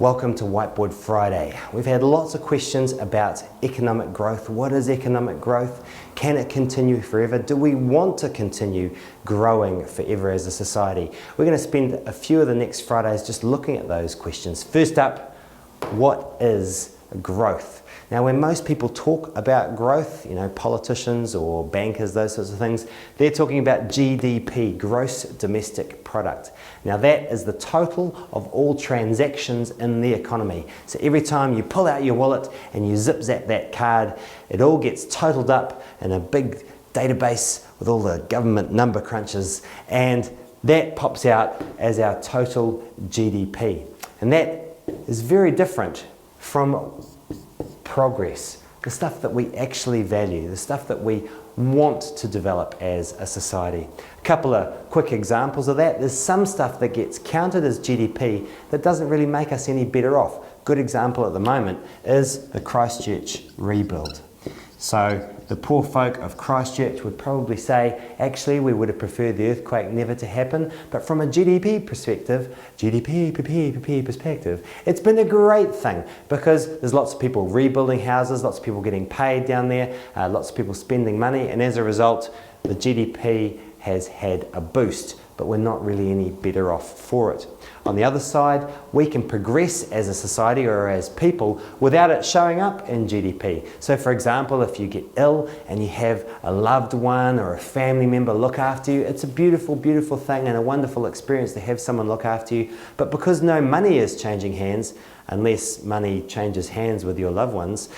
Welcome to Whiteboard Friday. We've had lots of questions about economic growth. What is economic growth? Can it continue forever? Do we want to continue growing forever as a society? We're going to spend a few of the next Fridays just looking at those questions. First up, what is growth? Now, when most people talk about growth, politicians or bankers, those sorts of things, they're talking about GDP, gross domestic product. Now, that is the total of all transactions in the economy. So every time you pull out your wallet and you zip-zap that card, it all gets totaled up in a big database with all the government number crunches, and that pops out as our total GDP. And that is very different from progress, the stuff that we actually value, the stuff that we want to develop as a society. A couple of quick examples of that. There's some stuff that gets counted as GDP that doesn't really make us any better off. Good example at the moment is the Christchurch rebuild. So the poor folk of Christchurch would probably say, actually, we would have preferred the earthquake never to happen, but from a GDP perspective, it's been a great thing because there's lots of people rebuilding houses, lots of people getting paid down there, lots of people spending money, and as a result, the GDP has had a boost, but we're not really any better off for it. On the other side, we can progress as a society or as people without it showing up in GDP. So for example, if you get ill and you have a loved one or a family member look after you, it's a beautiful, beautiful thing and a wonderful experience to have someone look after you. But because no money is changing hands, unless money changes hands with your loved ones,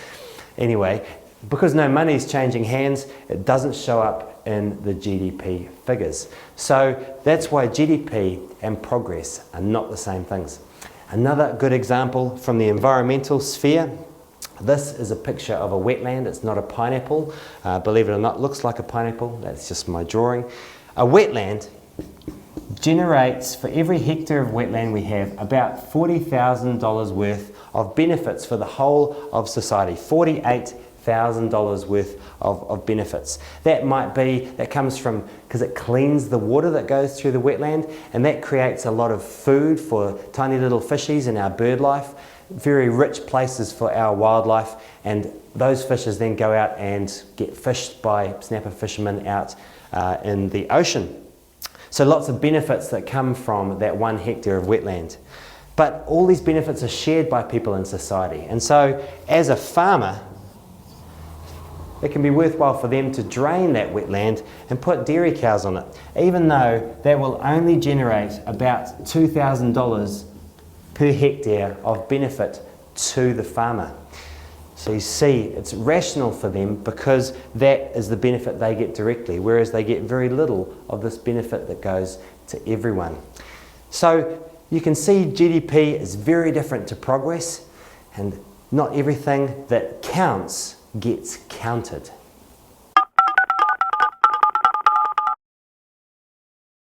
anyway, because no money is changing hands, it doesn't show up in the GDP figures. So that's why GDP and progress are not the same things. Another good example from the environmental sphere. This is a picture of a wetland. It's not a pineapple. Believe it or not, it looks like a pineapple. That's just my drawing. A wetland generates, for every hectare of wetland we have, about $40,000 worth of benefits for the whole of society. $48,000 worth of benefits. That comes from, because it cleans the water that goes through the wetland, and that creates a lot of food for tiny little fishies in our bird life, very rich places for our wildlife, and those fishes then go out and get fished by snapper fishermen out in the ocean. So lots of benefits that come from that 1 hectare of wetland. But all these benefits are shared by people in society, and so as a farmer, it can be worthwhile for them to drain that wetland and put dairy cows on it, even though that will only generate about $2,000 per hectare of benefit to the farmer. So you see, it's rational for them because that is the benefit they get directly, whereas they get very little of this benefit that goes to everyone. So you can see GDP is very different to progress, and not everything that counts gets counted.